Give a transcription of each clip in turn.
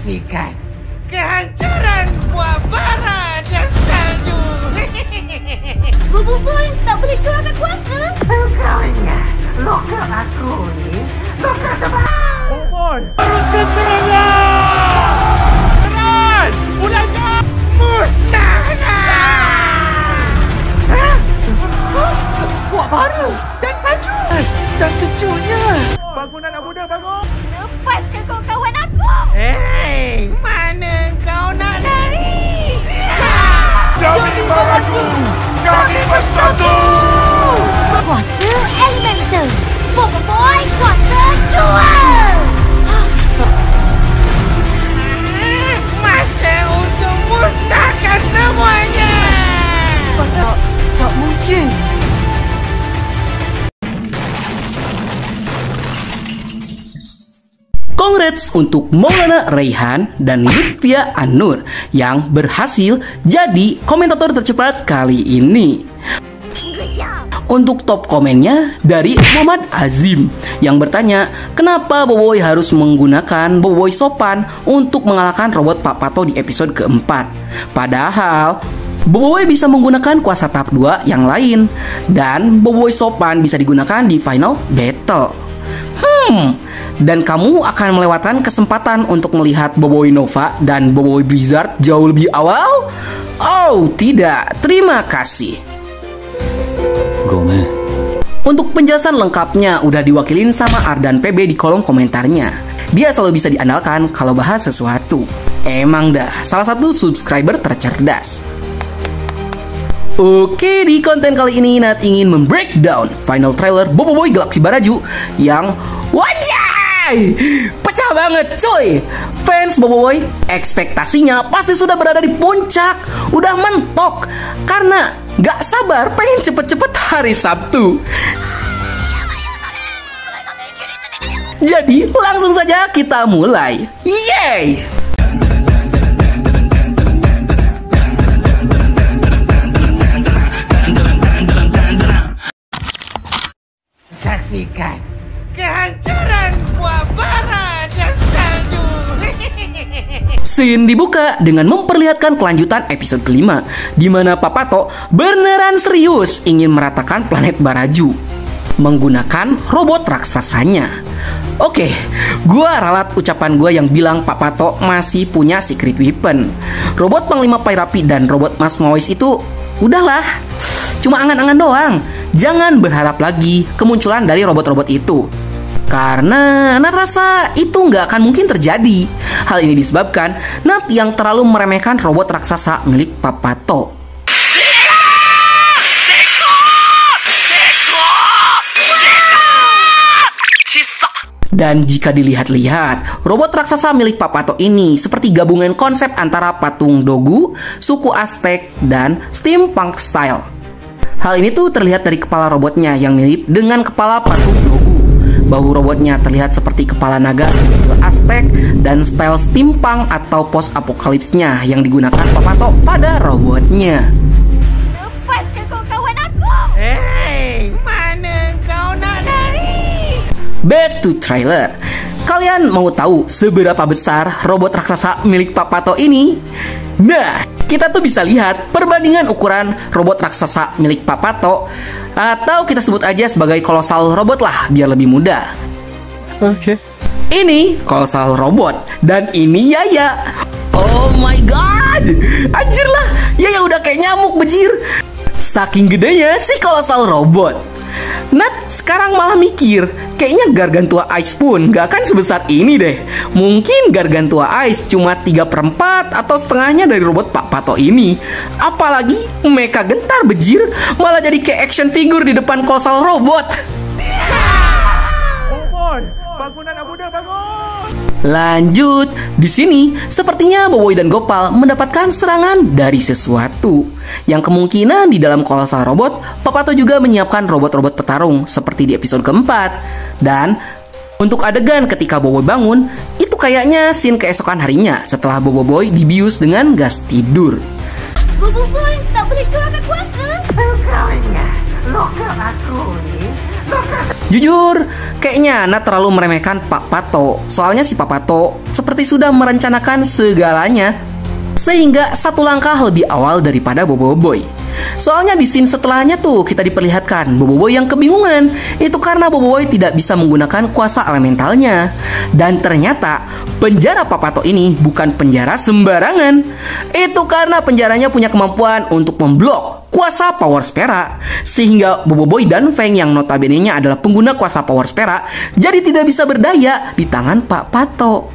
Saksikan kehancuran buah bara dan salju. Boboiboy tak boleh keluarkan kuasa. Kau ingat loka aku ni loka tebal. Boboiboy, teruskan serangan! Serangan! Mulaikan! Musnahlah! Buah bara dan salju! Dan sejuknya. Bangun anak muda, bangun! Lepaskan kawan-kawan aku. Hei, mana kau nak lari? Kami beraju! Kami bersatu! Kuasa elemental. Boboiboy kuasa 2. Masa untuk musnahkan semuanya. Tak mungkin! Congrats untuk Maulana Raihan dan Lutfia Anur yang berhasil jadi komentator tercepat kali ini. Untuk top komennya dari Muhammad Azim yang bertanya, kenapa Boboiboy harus menggunakan Boboiboy sopan untuk mengalahkan robot Pak Pato di episode keempat? Padahal Boboiboy bisa menggunakan kuasa tahap 2 yang lain dan Boboiboy sopan bisa digunakan di final battle. Dan kamu akan melewatkan kesempatan untuk melihat Boboiboy Nova dan Boboiboy Blizzard jauh lebih awal? Oh tidak, terima kasih. Gomen. Untuk penjelasan lengkapnya udah diwakilin sama Ardan PB di kolom komentarnya. Dia selalu bisa diandalkan kalau bahas sesuatu. Emang dah, salah satu subscriber tercerdas. Oke, di konten kali ini Nat ingin membreakdown final trailer Boboiboy Galaxy Baraju yang wajay! Pecah banget cuy! Fans Boboiboy ekspektasinya pasti sudah berada di puncak. Udah mentok karena gak sabar pengen cepet-cepet hari Sabtu. Jadi langsung saja kita mulai. Yeay! Saksikan kehancuran buah bara dan salju. Scene dibuka dengan memperlihatkan kelanjutan episode kelima, di mana Papato beneran serius ingin meratakan planet Baraju menggunakan robot raksasanya. Oke, gua ralat ucapan gua yang bilang Papato masih punya secret weapon. Robot Panglima Pairapi dan robot Mas Mawis itu udahlah, cuma angan-angan doang. Jangan berharap lagi kemunculan dari robot-robot itu, karena Nat rasa itu nggak akan mungkin terjadi. Hal ini disebabkan Nat yang terlalu meremehkan robot raksasa milik Papato. Dan jika dilihat-lihat, robot raksasa milik Papato ini seperti gabungan konsep antara patung Dogu, suku Aztec, dan steampunk style. Hal ini tuh terlihat dari kepala robotnya yang mirip dengan kepala patung Dogu. Bahu robotnya terlihat seperti kepala naga Aztec dan style steampunk atau post-apokalipsnya yang digunakan Papato pada robotnya. Lepaskan kawan-kawan aku. Hei, mana kau nak lari? Back to trailer. Kalian mau tahu seberapa besar robot raksasa milik Papato ini? Nah, kita tuh bisa lihat perbandingan ukuran robot raksasa milik Papato, atau kita sebut aja sebagai kolosal robot lah biar lebih mudah. Oke. Ini kolosal robot dan ini Yaya. Oh my god, anjir lah, Yaya udah kayak nyamuk bejir. Saking gedenya si kolosal robot. Nat sekarang malah mikir, kayaknya Gargantua Ice pun gak akan sebesar ini deh. Mungkin Gargantua Ice cuma 3/4 atau setengahnya dari robot Pak Pato ini. Apalagi Mecha Gentar bejir malah jadi kayak action figure di depan kolosal robot. Boboiboy, bangun anak muda, bangun! Lanjut, di sini sepertinya Boboiboy dan Gopal mendapatkan serangan dari sesuatu. Yang kemungkinan di dalam kolosal robot, Papato juga menyiapkan robot-robot petarung seperti di episode keempat. Dan untuk adegan ketika Boboiboy bangun, itu kayaknya scene keesokan harinya setelah Boboiboy dibius dengan gas tidur. Boboiboy tak boleh keluarkan kuasa. Kau ingat Loker aku nih. Loker Jujur, kayaknya Ana terlalu meremehkan Pak Pato. Soalnya si Pak Pato seperti sudah merencanakan segalanya, sehingga satu langkah lebih awal daripada Bobo Boy. Soalnya di scene setelahnya tuh kita diperlihatkan Bobo Boy yang kebingungan. Itu karena Bobo Boy tidak bisa menggunakan kuasa elementalnya. Dan ternyata penjara Pak Pato ini bukan penjara sembarangan. Itu karena penjaranya punya kemampuan untuk memblok kuasa Power Spera, sehingga Bobo Boy dan Feng yang notabene-nya adalah pengguna kuasa Power Spera jadi tidak bisa berdaya di tangan Pak Pato.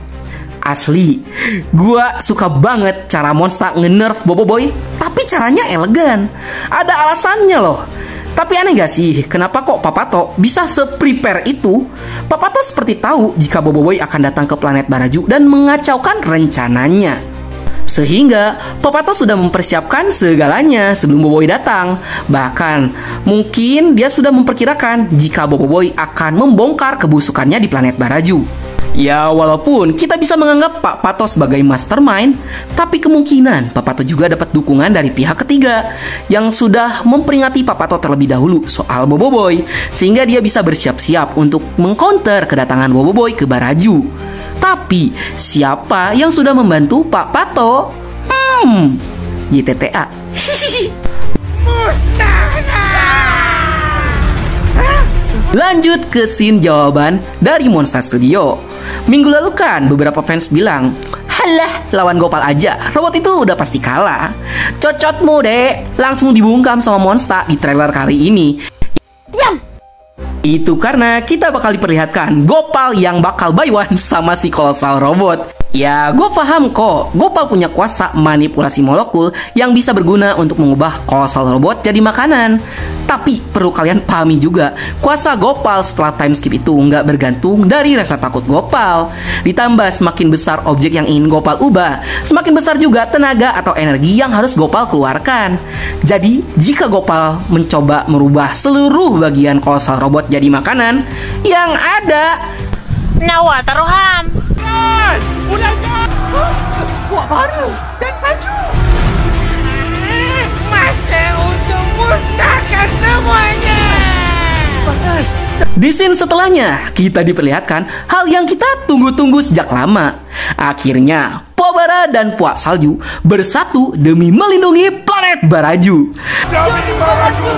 Asli, gua suka banget cara Monster nge-nerf Bobo Boy, tapi caranya elegan. Ada alasannya loh. Tapi aneh gak sih, kenapa kok Pak Pato bisa se-prepare itu? Pak Pato seperti tahu jika Bobo Boy akan datang ke planet Baraju dan mengacaukan rencananya. Sehingga Pak Pato sudah mempersiapkan segalanya sebelum Bobo Boy datang. Bahkan mungkin dia sudah memperkirakan jika Bobo Boy akan membongkar kebusukannya di planet Baraju. Ya, walaupun kita bisa menganggap Pak Pato sebagai mastermind, tapi kemungkinan Pak Pato juga dapat dukungan dari pihak ketiga yang sudah memperingati Pak Pato terlebih dahulu soal Bobo Boy, sehingga dia bisa bersiap-siap untuk mengcounter kedatangan Bobo Boy ke Baraju. Tapi siapa yang sudah membantu Pak Pato? YTTA. Lanjut ke scene jawaban dari Monster Studio. Minggu lalu kan beberapa fans bilang, halah, lawan Gopal aja, robot itu udah pasti kalah. Cocotmu dek, langsung dibungkam sama Monster di trailer kali ini. Diam! Itu karena kita bakal diperlihatkan Gopal yang bakal buy one sama si Colossal Robot. Ya, gue paham kok, Gopal punya kuasa manipulasi molekul yang bisa berguna untuk mengubah Colossal Robot jadi makanan. Tapi perlu kalian pahami juga, kuasa Gopal setelah time skip itu nggak bergantung dari rasa takut Gopal. Ditambah semakin besar objek yang ingin Gopal ubah, semakin besar juga tenaga atau energi yang harus Gopal keluarkan. Jadi, jika Gopal mencoba merubah seluruh bagian Colossal Robot jadi makanan, yang ada nyawa taruhan. Ulangnya buah baru dan salju. Masa untuk musnahkan semuanya. Panas. Di scene setelahnya, kita diperlihatkan hal yang kita tunggu-tunggu sejak lama. Akhirnya, Puak Bara dan Puak Salju bersatu demi melindungi planet Baraju. Kami Baraju,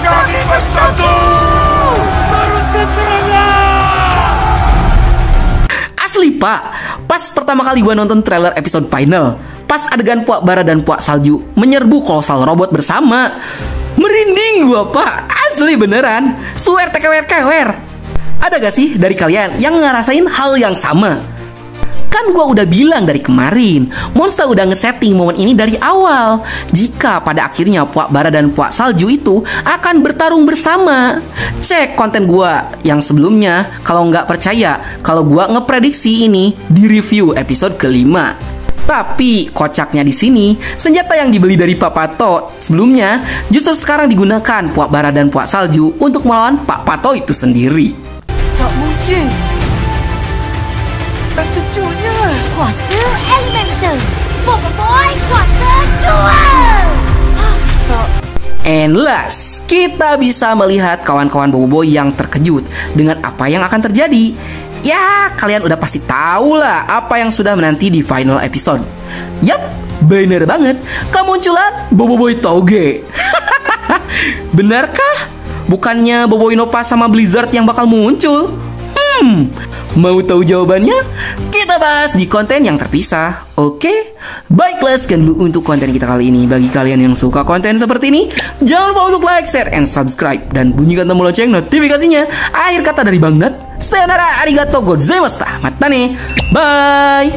kami bersatu. Teruskan serangan. Asli pak, pas pertama kali gua nonton trailer episode final, pas adegan Puak Bara dan Puak Salju menyerbu Colossal Robot bersama, merinding gua pak, asli beneran, swear tekewer-kewer. Ada gak sih dari kalian yang ngerasain hal yang sama? Kan gua udah bilang dari kemarin, Monster udah ngesetting momen ini dari awal. Jika pada akhirnya Puak Bara dan Puak Salju itu akan bertarung bersama. Cek konten gua yang sebelumnya kalau nggak percaya kalau gua ngeprediksi ini di review episode kelima. Tapi kocaknya di sini, senjata yang dibeli dari Pak Pato sebelumnya justru sekarang digunakan Puak Bara dan Puak Salju untuk melawan Pak Pato itu sendiri. Tak mungkin. Tak sejuknya. Kuasa Elemental Bobo Boy kuasa 2. And last, kita bisa melihat kawan-kawan Bobo Boy yang terkejut dengan apa yang akan terjadi. Ya, kalian udah pasti tahu lah apa yang sudah menanti di final episode. Yap, bener banget, kemunculan Bobo Boy Toge. Benarkah? Bukannya Bobo Innova sama Blizzard yang bakal muncul? Mau tahu jawabannya? Kita bahas di konten yang terpisah. Oke? Baiklah, sekian dulu untuk konten kita kali ini. Bagi kalian yang suka konten seperti ini, jangan lupa untuk like, share, and subscribe. Dan bunyikan tombol lonceng notifikasinya. Akhir kata dari Bang Nat, sayonara, arigatou gozaimashita. Matane. Bye.